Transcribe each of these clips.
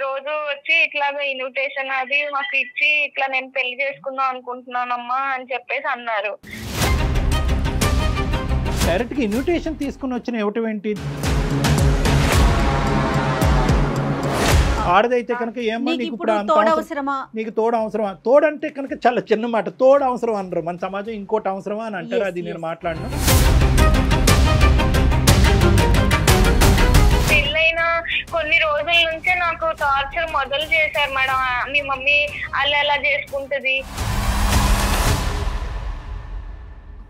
రోజు వచ్చి ఇట్లాగా ఇన్విటేషన్ అది మాకు ఇచ్చి ఇట్లా నేను పెళ్లి చేసుకుందాం అనుకుంటున్నానమ్మా అని చెప్పేసి అన్నారు. డైరెక్ట్ గా ఇన్విటేషన్ తీసుకుని వచ్చిన ఇవ్వటం ఏంటి? ఆడదైతే కనుక ఏమో నీకు ఇప్పుడు నీకు తోడు అవసరమా? తోడంటే కనుక చాలా చిన్న మాట. తోడు అవసరం అనరు మన సమాజం, ఇంకోటి అవసరమా అని అంటారు. అది నేను మాట్లాడినా. పెళ్ళైన కొన్ని రోజుల నుంచే నాకు టార్చర్ మొదలు చేశారు మేడం. మీ మమ్మీ అలా ఎలా చేసుకుంటది.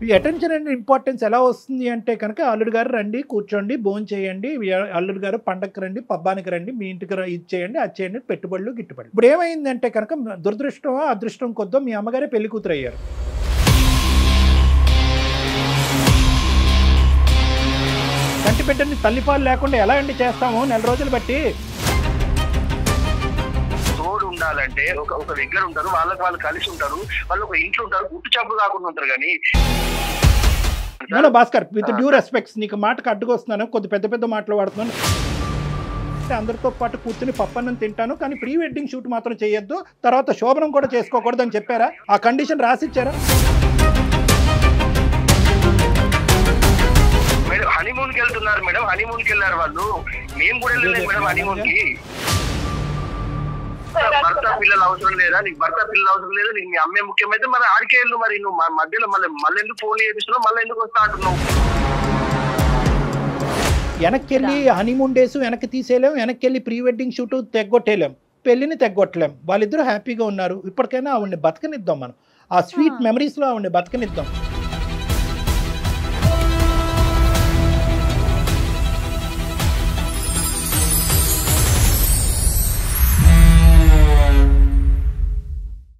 ఈ అటెన్షన్ అండ్ ఇంపార్టెన్స్ ఎలా వస్తుంది అంటే కనుక అల్లుడు గారు రండి, కూర్చోండి, భోజనం చేయండి, అల్లుడు గారు పండగకి రండి, పబ్బానికి రండి, మీ ఇంటికి ఇది చేయండి, అది చేయండి, పెట్టుబడులు గిట్టుబడి. ఇప్పుడు ఏమైందంటే కనుక దురదృష్టమో అదృష్టం కొద్దో మీ అమ్మగారే పెళ్లి కూతురు అయ్యారు. కంటి బిడ్డని తల్లిపాలు లేకుండా ఎలా అండి చేస్తాము నెల రోజులు బట్టి? ఉండాలంటే ఒక దగ్గర ఉంటారు, వాళ్ళకి వాళ్ళు కలిసి ఉంటారు, వాళ్ళు ఒక ఇంట్లో ఉంటారు, గుట్టు చప్పుడు కాకుండా ఉంటారు. కానీ భాస్కర్, విత్ డ్యూ రెస్పెక్ట్స్, నీకు మాటకు అడ్డుకొస్తున్నాను, కొద్ది పెద్ద పెద్ద మాటలు వాడుతున్నాను. అందరితో పాటు కూర్చుని పప్పన్నం తింటాను, కానీ ప్రీ వెడ్డింగ్ షూట్ మాత్రం చేయొద్దు, తర్వాత శోభనం కూడా చేసుకోకూడదు అని చెప్పారా? ఆ కండిషన్ రాసిచ్చారా? మేడం హనీమూన్ కి వెళ్తున్నారు మేడం, హనీమూన్ కి వెళ్ళారు వాళ్ళు, మేము కూడా వెళ్ళలేదు మేడం హనీమూన్ కి. భర్త పిల్లలు అవసరం లేదా నీకు? భర్త పిల్లలు అవసరం లేదా నీకు? మీ అమ్మే ముఖ్యమైతే మరి ఆడికే వెళ్ళు. మరి నువ్వు మధ్యలో మళ్ళీ ఎందుకు ఫోన్ చేపిస్తున్నావు, మళ్ళీ ఎందుకు వస్తా అంటున్నావు? వెనక్కి వెళ్ళి హనీమూన్ డేస్ వెనక్కి తీసేయలేం, వెనక్కి వెళ్ళి ప్రీ వెడ్డింగ్ షూట్ తెగ్గొట్టేయలేం, పెళ్లిని తెగ్గొట్టలేం. వాళ్ళిద్దరూ హ్యాపీగా ఉన్నారు, ఇప్పటికైనా ఆవిడ్ని బతకనిద్దాం. మనం ఆ స్వీట్ మెమరీస్లో ఆవిడ్ని బతకనిద్దాం.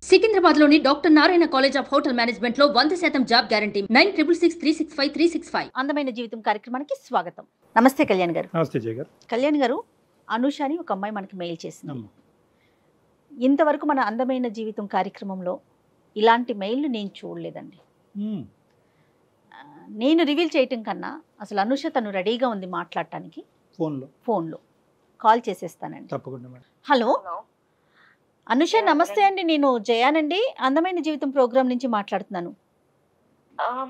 సికింద్రాబాద్లోని doctor Narayana college of hotel management లో 100% జాబ్ గ్యారంటీ. 966365365365. అందమైన జీవితం కార్యక్రమానికి స్వాగతం. నమస్తే కళ్యాణ్ గారు. నమస్తే జయ గారు. కళ్యాణ్ గారు, అనుష అని ఒక అమ్మాయి మనకి మెయిల్ చేసింది. ఇంతవరకు మన అందమైన జీవితం కార్యక్రమంలో ఇలాంటి మెయిల్లు నేను చూడలేదండి. నేను రివీల్ చేయటం కన్నా అసలు అనుష తను రెడీగా ఉంది మాట్లాడటానికి. ఫోన్లో కాల్ చేసేస్తానండి. తప్పకుండా. హలో అనుష, నమస్తే అండి. నేను జయానండి, అందమైన జీవితం ప్రోగ్రామ్ నుంచి మాట్లాడుతున్నాను.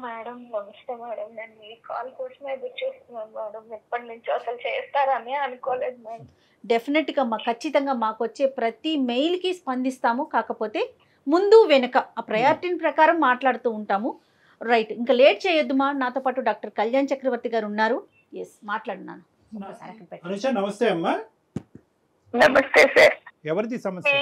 మేడం నమస్తే మేడం. నేను ఈ కాల్ కోసమే ఎదురు చూస్తున్నాను మేడం. ఎప్పటి నుంచో అసలు చేస్తారని అనుకోలేదు మేడం. డెఫినెట్గా ఖచ్చితంగా మాకు వచ్చే ప్రతి మెయిల్కి స్పందిస్తాము. కాకపోతే ముందు వెనుక ఆ ప్రయారిటీని ప్రకారం మాట్లాడుతూ ఉంటాము. రైట్, ఇంకా లేట్ చేయొద్దుమా. నాతో పాటు డాక్టర్ కళ్యాణ్ చక్రవర్తి గారు ఉన్నారు. ఎస్, మాట్లాడున్నాను. నమస్తే అమ్మా. నమస్తే సార్. ఎవరిది సమస్య?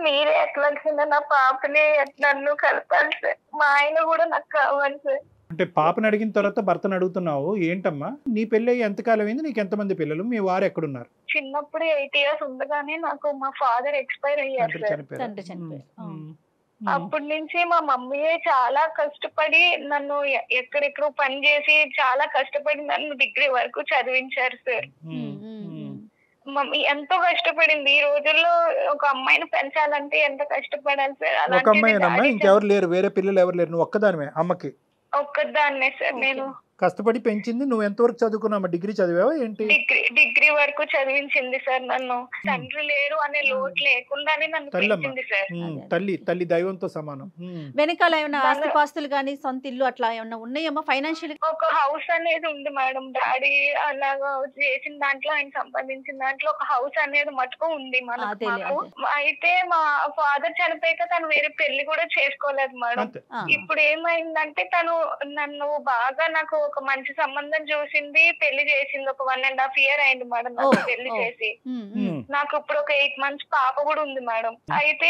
మీరే ఎట్లా నా పాపని నన్ను కలపాలి సార్. మా ఆయన కూడా నాకు కావాలి సార్. అంటే పాపని అడిగిన తర్వాత భర్తను అడుగుతున్నావు ఏంటమ్మా? నీ పెళ్ళి అయ్యి ఎంతకాలం అయింది? నీకు ఎంతమంది పిల్లలు? మీ వారు ఎక్కడున్నారు? చిన్నప్పుడు 8 years ఉండగానే నాకు మా ఫాదర్ ఎక్స్పైర్ అయ్యారు సార్. అప్పటి నుంచి మా మమ్మీయే చాలా కష్టపడి నన్ను ఎక్కడెక్కడో పని చేసి చాలా కష్టపడి నన్ను డిగ్రీ వరకు చదివించారు సార్. మమ్మీ ఎంతో కష్టపడింది. ఈ రోజుల్లో ఒక అమ్మాయిని పెంచాలంటే ఎంత కష్టపడాలి సార్. ఒక అమ్మాయినమ్మా, ఇంకెవరు లేరు? వేరే పిల్లలు ఎవరు లేరు? నువ్వు ఒక్కదానివే అమ్మకి? ఒక్కదాన్నే సార్. నేను కష్టపడి పెంచింది. నువ్వు ఎంతవరకు చదువుకున్నావు? డిగ్రీ చదివావా ఏంటి? డిగ్రీ వరకు చదివించింది సార్ నన్ను. తండ్రి లేరు అనే లోటు లేకుండానే నన్ను పెంచింది సార్. తల్లి దైవంతో సమానం. వెనకాల ఏమైనా ఆస్తిపాస్తులు కానీ సొంత ఇల్లు అట్లా ఏమన్నా ఉన్నాయమ్మా? ఫైనాన్షియల్ ఒక హౌస్ అనేది ఉంది మేడం. డాడీ అలాగా చేసిన దాంట్లో, ఆయన సంపాదించిన దాంట్లో ఒక హౌస్ అనేది మటుకు ఉంది మనకు. అయితే మా ఫాదర్ చనిపోయాక తను వేరే పెళ్లి కూడా చేసుకోలేదు మేడం. ఇప్పుడు ఏమైందంటే తను నన్ను బాగా నాకు ఒక మంచి సంబంధం చూసింది, పెళ్లి చేసింది. ఒక 1.5 years అయింది మేడం నాకు పెళ్లి చేసి. నాకు ఇప్పుడు ఒక 8 months పాప కూడా ఉంది మేడం. అయితే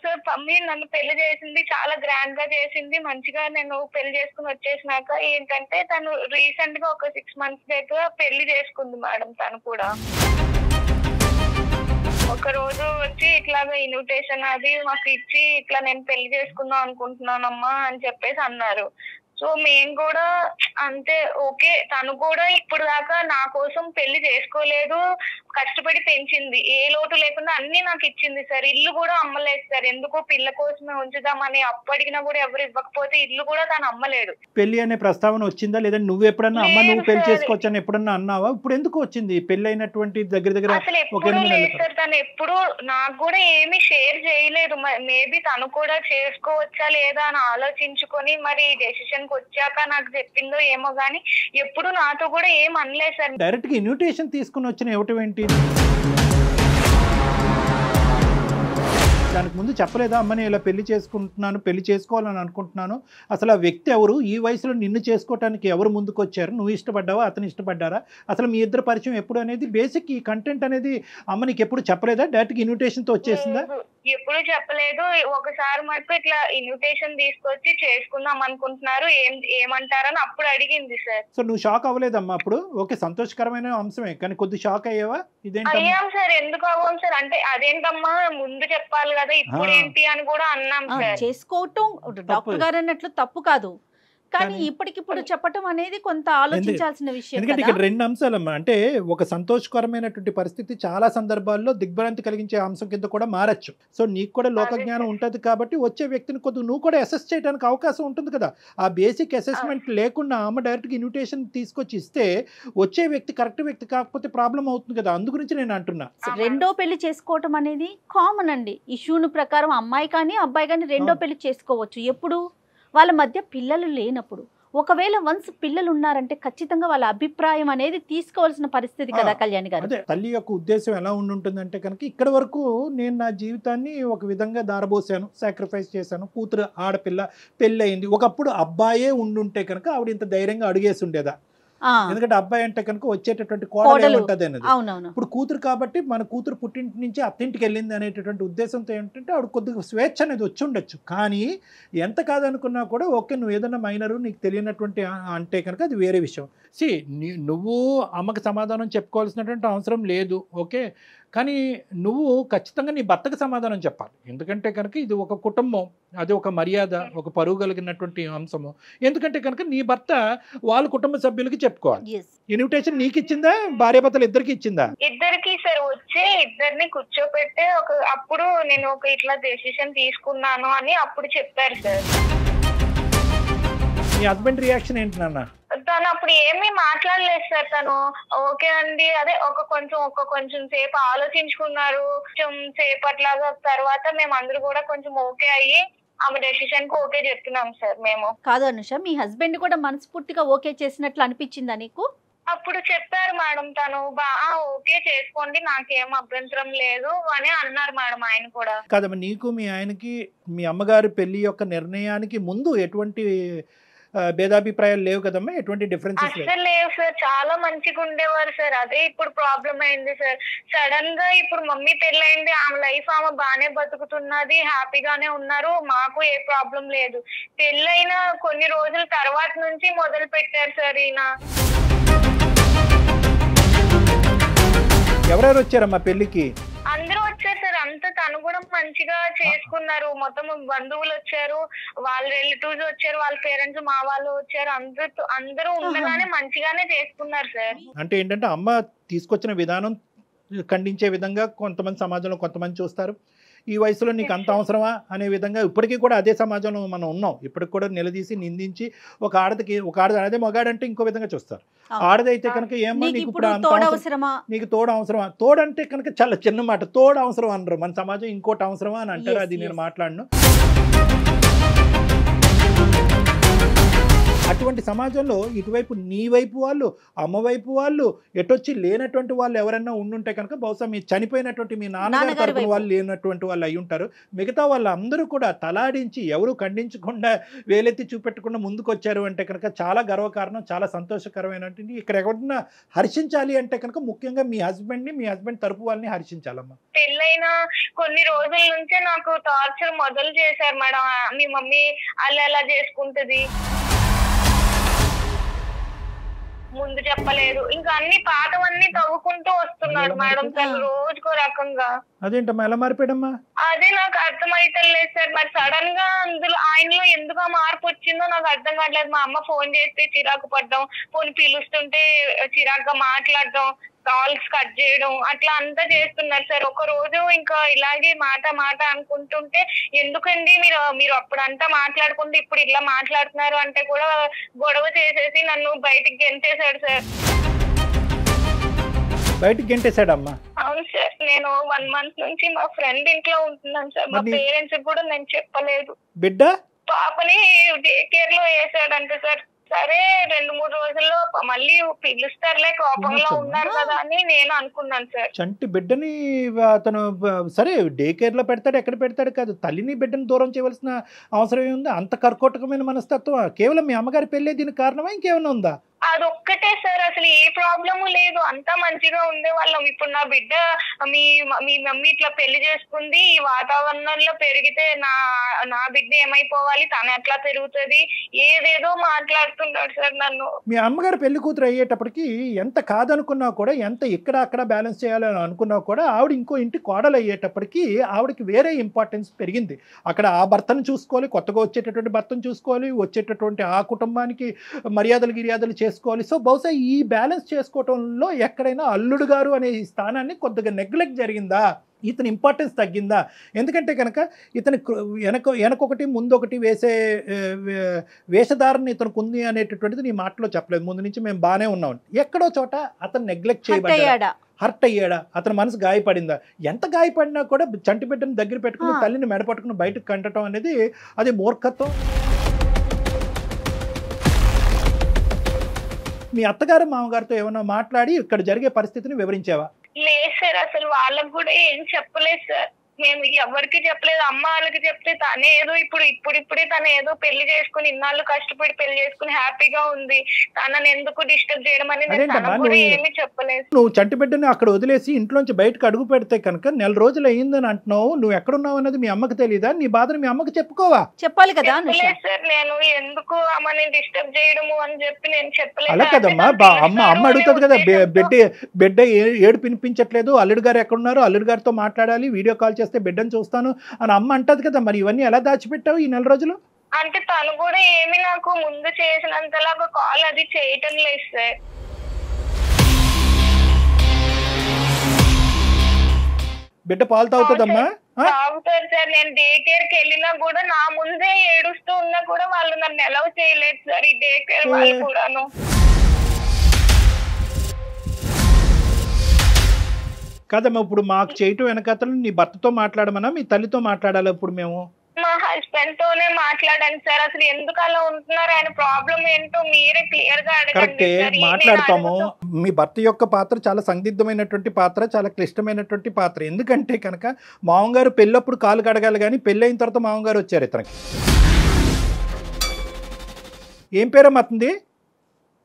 సార్ మమ్మీ నన్ను పెళ్లి చేసింది, చాలా గ్రాండ్ గా చేసింది. మంచిగా నేను పెళ్లి చేసుకుని వచ్చేసినాక ఏంటంటే తను రీసెంట్ గా ఒక 6 months దగ్గర పెళ్లి చేసుకుంది మేడం. తను కూడా ఒక రోజు వచ్చి ఇట్లాగా ఇన్విటేషన్ అది మాకు ఇచ్చి ఇట్లా నేను పెళ్లి చేసుకుందాం అనుకుంటున్నానమ్మా అని చెప్పేసి అన్నారు. సో మేము కూడా అంతే ఓకే, తను కూడా ఇప్పుడు దాకా నా కోసం పెళ్లి చేసుకోలేదు, కష్టపడి పెంచింది, ఏ లోటు లేకుండా అన్ని నాకు ఇచ్చింది సార్. ఇల్లు కూడా అమ్మలేదు సార్, ఎందుకు పిల్ల కోసమే ఉంచుదామని అప్పు అడిగినా కూడా ఎవరు ఇవ్వకపోతే ఇల్లు కూడా తను అమ్మలేదు. పెళ్లి అనే ప్రస్తావన వచ్చిందా లేదా? నువ్వు ఎప్పుడన్నా అమ్మ నువ్వు పెళ్లి చేసుకోవచ్చని ఎప్పుడన్నా అన్నావా? ఇప్పుడు ఎందుకు వచ్చింది? పెళ్లి అయినటువంటి దగ్గర అసలు ఎప్పుడు లేదు సార్, తను ఎప్పుడు నాకు కూడా ఏమి షేర్ చేయలేదు. మేబీ తను కూడా చేసుకోవచ్చా లేదా అని ఆలోచించుకొని మరి డెసిషన్ కి వచ్చాక నాకు చెప్పిందో ఏమో గానీ ఎప్పుడు నాతో కూడా ఏం అనలేదు సార్. డైరెక్ట్ గా ఇన్విటేషన్ తీసుకుని వచ్చిన ఇవ్వటం ఏంటి? దానికి ముందు చెప్పలేదా అమ్మని ఇలా పెళ్లి చేసుకుంటున్నాను, పెళ్లి చేసుకోవాలని అనుకుంటున్నాను, అసలు ఆ వ్యక్తి ఎవరు, ఈ వయసులో నిన్ను చేసుకోవటానికి ఎవరు ముందుకు వచ్చారు, నువ్వు ఇష్టపడ్డావా అతను ఇష్టపడ్డారా, అసలు మీ ఇద్దరు పరిచయం ఎప్పుడు అనేది బేసిక్ ఈ కంటెంట్ అనేది అమ్మ నీకు ఎప్పుడు చెప్పలేదా? డైరెక్ట్ ఇన్విటేషన్ తో వచ్చేసిందా? ఎప్పుడు చెప్పలేదు. ఒకసారి మటుకు ఇట్లా ఇన్విటేషన్ తీసుకొచ్చి చేసుకుందాం అనుకుంటున్నారు, ఏమంటారని అప్పుడు అడిగింది సార్. సో నువ్వు షాక్ అవ్వలేదమ్మా అప్పుడు? ఓకే, సంతోషకరమైన అంశమే, కానీ కొద్ది షాక్ అయ్యావా? అయ్యాం సార్, ఎందుకు అవ్వం సార్, అంటే అదేంటమ్మా ముందు చెప్పాలి కదా, ఇప్పుడు ఏంటి అని కూడా అన్నాం సార్. చేసుకోవటం డాక్టర్ గారు అన్నట్లు తప్పు కాదు, కానీ ఇప్పటికిప్పుడు చెప్పటం అనేది కొంత ఆలోచించాల్సిన విషయం. ఎందుకంటే ఇక్కడ రెండు అంశాలమ్మా, అంటే ఒక సంతోషకరమైనటువంటి పరిస్థితి చాలా సందర్భాల్లో దిగ్భ్రాంతి కలిగించే అంశం కింద కూడా మారచ్చు. సో నీకు కూడా లోకజ్ఞానం ఉంటుంది కాబట్టి వచ్చే వ్యక్తిని కొద్దిగా నువ్వు కూడా అసెస్ చేయడానికి అవకాశం ఉంటుంది కదా. ఆ బేసిక్ అసెస్మెంట్ లేకుండా అమ్మ డైరెక్ట్గా ఇన్విటేషన్ తీసుకొచ్చి ఇస్తే వచ్చే వ్యక్తి కరెక్ట్ వ్యక్తి కాకపోతే ప్రాబ్లం అవుతుంది కదా, అందు గురించి నేను అంటున్నా. రెండో పెళ్లి చేసుకోవటం అనేది కామన్ అండి. ఇష్యూను ప్రకారం అమ్మాయి కానీ అబ్బాయి కానీ రెండో పెళ్లి చేసుకోవచ్చు ఎప్పుడు వాళ్ళ మధ్య పిల్లలు లేనప్పుడు. ఒకవేళ వన్స్ పిల్లలు ఉన్నారంటే ఖచ్చితంగా వాళ్ళ అభిప్రాయం అనేది తీసుకోవాల్సిన పరిస్థితి కదా కళ్యాణ్ గారు. అదే తల్లి యొక్క ఉద్దేశం ఎలా ఉంటుందంటే కనుక ఇక్కడ వరకు నేను నా జీవితాన్ని ఒక విధంగా దారబోసాను, సాక్రిఫైస్ చేశాను, కూతురు ఆడపిల్ల పెళ్ళి అయింది. ఒకప్పుడు అబ్బాయే ఉండుంటే కనుక ఆవిడ ఇంత ధైర్యంగా అడిగేసి ఉండేదా? ఎందుకంటే అబ్బాయి అంటే కనుక వచ్చేటటువంటి కోడలు ఉంటది అనేది. ఇప్పుడు కూతురు కాబట్టి మన కూతురు పుట్టింటి నుంచి అత్తింటికి వెళ్ళింది అనేటటువంటి ఉద్దేశంతో ఏంటంటే ఆవిడ కొద్దిగా స్వేచ్ఛ అనేది వచ్చి ఉండొచ్చు. కానీ ఎంత కాదనుకున్నా కూడా ఓకే, నువ్వు ఏదైనా మైనరు నీకు తెలియనటువంటి అంటే కనుక అది వేరే విషయం. నువ్వు అమ్మకి సమాధానం చెప్పుకోవాల్సినటువంటి అవసరం లేదు, ఓకే, కానీ నువ్వు ఖచ్చితంగా నీ భర్తకు సమాధానం చెప్పాలి. ఎందుకంటే కనుక ఇది ఒక కుటుంబం, అది ఒక మర్యాద, ఒక పరువు కలిగినటువంటి అంశము. ఎందుకంటే కనుక నీ భర్త వాళ్ళ కుటుంబ సభ్యులకి చెప్పుకోవాలి. ఇన్విటేషన్ నీకు ఇచ్చిందా, భార్యాభర్తలు ఇద్దరికి ఇచ్చిందా? ఇద్దరికి సార్, వచ్చే ఇద్దరిని కూర్చోపెట్టే అప్పుడు నేను ఒక ఇట్లా డెసిషన్ తీసుకున్నాను అని అప్పుడు చెప్పారు సార్. మీ హస్బెండ్ రియాక్షన్ ఏంటి నాన్న? తను అప్పుడు ఏమీ మాట్లాడలేదు సార్. తను ఓకే అండి, అదే ఒక కొంచెం సేపు ఆలోచించుకున్నారు. కొంచెం సేపట్లాగా తర్వాత మేము అందరూ కూడా కొంచెం ఓకే అయ్యి ఆమె డెసిషన్ కు ఓకే చెప్తున్నాం సార్. మేము కాదు అనుష, మీ హస్బెండ్ కూడా మనస్ఫూర్తిగా ఓకే చేసినట్లు అనిపించిందా నీకు? అప్పుడు చెప్పారు మేడం, తను ఓకే చేసుకోండి నాకేం అభ్యంతరం లేదు అని అన్నారు మేడం. ఆయన కూడా కాదమ్మా, నీకు మీ ఆయనకి మీ అమ్మగారి పెళ్లి యొక్క నిర్ణయానికి ముందు ఎటువంటి భేదాభిప్రాయాలు లేవు కదమ్మా? ఎటువంటి డిఫరెన్సెస్ లేవు సార్, చాలా మంచిగా ఉండేవారు సార్. అదే ఇప్పుడు ప్రాబ్లం అయింది సార్. సడన్ గా ఇప్పుడు మమ్మీ పెళ్ళైంది, ఆమె లైఫ్ ఆమె బానే బతుకుతున్నది, హ్యాపీగానే ఉన్నారు, మాకు ఏ ప్రాబ్లం లేదు. పెళ్ళైన కొన్ని రోజుల తర్వాత నుంచి మొదలు పెట్టారు సార్ ఈయన. ఎవరెవరు వచ్చారమ్మా పెళ్లికి? అందరూ వచ్చారు సార్, అంతా తను కూడా మంచిగా చేసుకున్నారు. మొత్తం బంధువులు వచ్చారు, వాళ్ళ రిలేటివ్స్ వచ్చారు, వాళ్ళ పేరెంట్స్ మా వాళ్ళు వచ్చారు, అందరూ ఉండగానే మంచిగానే చేసుకున్నారు సార్. అంటే ఏంటంటే అమ్మ తీసుకొచ్చిన విధానం ఖండించే విధంగా కొంతమంది సమాజంలో కొంతమంది చూస్తారు. ఈ వయసులో నీకు అంత అవసరమా అనే విధంగా ఇప్పటికీ కూడా అదే సమాజంలో మనం ఉన్నాం. ఇప్పటికి కూడా నిలదీసి నిందించి ఒక ఆడది అదే మగాడంటే ఇంకో విధంగా చూస్తారు. ఆడదైతే కనుక ఏమో నీకు ఇప్పుడు నీకు తోడు అవసరమా? తోడంటే కనుక చాలా చిన్న మాట, తోడు అవసరం అనరు మన సమాజం, ఇంకోటి అవసరమా అని అంటారు. అది నేను మాట్లాడను. అటువంటి సమాజంలో ఇటువైపు నీ వైపు వాళ్ళు, అమ్మ వైపు వాళ్ళు, ఎటొచ్చి లేనటువంటి వాళ్ళు ఎవరైనా ఉండుంటే కనుక బహుశా మీ చనిపోయినటువంటి మీ నాన్నగారి తరపున వాళ్ళు లేనటువంటి వాళ్ళు అయి ఉంటారు. మిగతా వాళ్ళందరూ కూడా తలాడించి ఎవరు ఖండించకుండా వేలెత్తి చూపెట్టకుండా ముందుకు వచ్చారు అంటే కనుక చాలా గర్వకారణం, చాలా సంతోషకరమైనటువంటి. ఇక్కడ ఎవరన్నా హర్షించాలి అంటే కనుక ముఖ్యంగా మీ హస్బెండ్ని, మీ హస్బెండ్ తరపు వాళ్ళని హర్షించాలమ్మా. పెళ్ళైన కొన్ని రోజుల నుంచే నాకు టార్చర్ మొదలు చేశారు మేడం. మీ మమ్మీ అలా ఎలా చేసుకుంటది, ముందు చెప్పలేదు, ఇంకా అన్ని పాతవన్నీ తవ్వుకుంటూ వస్తున్నాడు మేడం తను రోజుకో రకంగా. అదేంటమ్మా ఎలా మారిపోయాడమ్మా? అదే నాకు అర్థమైతలేదు సార్. మరి సడన్ గా అందులో ఆయనలో ఎందుకు మార్పు వచ్చిందో నాకు అర్థం కావట్లేదు. మా అమ్మ ఫోన్ చేస్తే చిరాకు పడ్డం, ఫోన్ పిలుస్తుంటే చిరాకుగా మాట్లాడడం, కాల్స్ కట్ చేయడం, అట్లా అంతా చేస్తున్నారు సార్. ఒక రోజు ఇంకా ఇలాగే మాట అనుకుంటుంటే ఎందుకండి మీరు అప్పుడంతా మాట్లాడుకుంటే ఇప్పుడు ఇలా మాట్లాడుతున్నారు అంటే కూడా గొడవ చేసేసి నన్ను బయటికి గెంటేశాడు సార్. బయటికి గెంటేశాడమ్మా? అవును సార్. నేను 1 month నుంచి మా ఫ్రెండ్ ఇంట్లో ఉంటున్నాను సార్. మా పేరెంట్స్ కూడా నేను చెప్పలేదు. బిడ్డ పాపని డే కేర్ లో వేసాడంటే సార్. సరే 2-3 రోజుల్లో మళ్ళీ పిలుస్తారులే, కోపంలో ఉన్నారు కదా అని నేను అనుకున్నాను సార్. చంటి బిడ్డని అతను సరే డే కేర్ లో పెడతాడు, ఎక్కడ పెడతాడు కాదు, తల్లిని బిడ్డని దూరం చేయవలసిన అవసరం ఏముంది? అంత కర్కోటకమైన మనస్తత్వం కేవలం మీ అమ్మగారి పెళ్ళే దీనికి కారణమా ఇంకేమైనా ఉందా? అదొక్కటే సార్, అసలు ఏ ప్రాబ్లము లేదు, అంతా మంచిగా ఉండేవాళ్ళం. ఇప్పుడు నా బిడ్డ మీ మమ్మీ ఇట్లా పెళ్లి చేసుకుంది, ఈ వాతావరణంలో పెరిగితే నా బిడ్డ ఏమైపోవాలి, తను ఎట్లా పెరుగుతుంది, ఏదేదో మాట్లాడుతున్నాడు సార్ నన్ను. మీ అమ్మగారు పెళ్లి కూతురు అయ్యేటప్పటికి ఎంత కాదనుకున్నా కూడా, ఎంత ఇక్కడ అక్కడ బ్యాలెన్స్ చేయాలని అనుకున్నా కూడా, ఆవిడ ఇంకో ఇంటి కోడలు అయ్యేటప్పటికి ఆవిడకి వేరే ఇంపార్టెన్స్ పెరిగింది. అక్కడ ఆ భర్తను చూసుకోవాలి, కొత్తగా వచ్చేటటువంటి భర్తను చూసుకోవాలి, వచ్చేటటువంటి ఆ కుటుంబానికి మర్యాదలు చేసుకోవాలి. సో బహుశా ఈ బ్యాలెన్స్ చేసుకోవటంలో ఎక్కడైనా అల్లుడు గారు అనే ఈ స్థానాన్ని కొద్దిగా నెగ్లెక్ట్ జరిగిందా, ఇతని ఇంపార్టెన్స్ తగ్గిందా? ఎందుకంటే కనుక ఇతని వెనకొకటి ముందొకటి వేసే వేషధారణ ఇతనికి ఉంది అనేటటువంటిది నీ మాటలో చెప్పలేదు. ముందు నుంచి మేము బాగానే ఉన్నాం, ఎక్కడో చోట అతను నెగ్లెక్ట్ చేయబడ్డాడా, హర్ట్ అయ్యాడా, అతని మనసు గాయపడిందా? ఎంత గాయపడినా కూడా చంటి బిడ్డను దగ్గర పెట్టుకుని తల్లిని మెడపట్టుకుని బయటకు కంటడం అనేది అది మూర్ఖత్వం. మీ అత్తగారు మామగారితో ఏమన్నా మాట్లాడి ఇక్కడ జరిగే పరిస్థితిని వివరించావా? లేదు సార్, అసలు వాళ్ళకు కూడా ఏం చెప్పలేదు సార్. మేము ఎవరికి చెప్పలేదు. అమ్మ వాళ్ళకి చెప్తే తనే ఏదో ఇప్పుడిప్పుడే తను ఏదో పెళ్లి చేసుకుని ఇన్నాళ్ళు కష్టపడి పెళ్లి చేసుకుని హ్యాపీగా ఉంది, తనని ఎందుకు డిస్టర్బ్ చేయడం అనేది ఏమీ చెప్పలేదు. నువ్వు చంటి బిడ్డని అక్కడ వదిలేసి ఇంట్లోంచి బయటకు అడుగు పెడితే కనుక 1 రోజులు అయ్యిందని అంటున్నావు, నువ్వు ఎక్కడున్నావు అనేది మీ అమ్మకి తెలియదా? నీ బాధను మీ అమ్మకి చెప్పుకోవా? చెప్పాలి కదా సార్. నేను ఎందుకు అమ్మని డిస్టర్బ్ చేయడము అని చెప్పి నేను చెప్పలేదు. అలా కదమ్మా, అమ్మ అడుగుతుంది కదా, బిడ్డ ఏడు పినిపించట్లేదు, అల్లుడు గారు ఎక్కడున్నారు, అల్లుడు గారితో మాట్లాడాలి, వీడియో కాల్ చేస్తే బిడ్డను చూస్తాను అని అమ్మ అంటది కదా. మరి ఇవన్నీ ఎలా దాచిపెట్టావు ఈ 4 రోజులు? అంటే తను కూడా ఏమి నాకు ముందు చేసినంతలాగా కాల్ అది చేయటం లేదు సార్. బిడ్డ పాలు తాగుతుందమ్మా? తాగుతారు సార్. నేను డే కేర్ కి వెళ్ళినా కూడా నా ముందే ఏడుస్తూ ఉన్నా కూడా వాళ్ళు నన్ను అలౌ చేయలేదు సార్, ఈ డే కేర్ వాళ్ళు కూడాను. కాదమ్మా, ఇప్పుడు మాకు చేయటం వెనకతలు నీ భర్తతో మాట్లాడమన్నా మీ తల్లితో మాట్లాడాలి? ఇప్పుడు మేము మా హస్బెండ్ తోనే మాట్లాడాను సార్. అసలు ఎందుకు అలా ఉంటున్నారు, ఆయన ప్రాబ్లం ఏంటో మీరే క్లియర్ గా అడగండి. కరెక్టే, మాట్లాడతాము. మీ భర్త యొక్క పాత్ర చాలా సందిగ్ధమైనటువంటి పాత్ర, చాలా క్లిష్టమైనటువంటి పాత్ర. ఎందుకంటే కనుక మామగారు పెళ్ళప్పుడు కాలు కడగాలి, కానీ పెళ్ళైన తర్వాత మామగారు వచ్చారు ఇతనికి. ఏం పేరమ్మా అతనిది?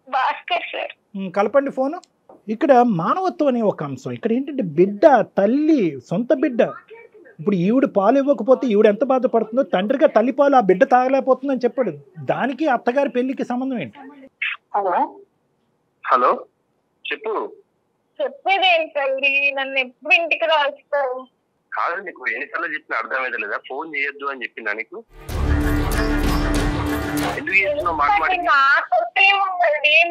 భాస్కర్ సార్. కలపండి ఫోను. ఇక్కడ మానవత్వం అనే ఒక అంశం. ఇక్కడ ఏంటంటే బిడ్డ, తల్లి, సొంత బిడ్డ. ఇప్పుడు ఈవిడ పాలు ఇవ్వకపోతే ఈవిడ ఎంత బాధపడుతుందో, తండ్రిగా తల్లి పాలు ఆ బిడ్డ తాగలేకపోతుందని చెప్పాడు. దానికి అత్తగారి పెళ్లికి సంబంధం ఏంటి? హలో చెప్పు. చెప్పేది ఏంటండి, నన్ను ఎప్పుడు ఇంటికి రాస్తారు? కాదు, నీకు ఎన్నిసార్లు చెప్పిన అర్థమైతే లేదా? ఫోన్ చేయొద్దు అని చెప్పిందా నీకు? ఎందుకు చేస్తున్నావు?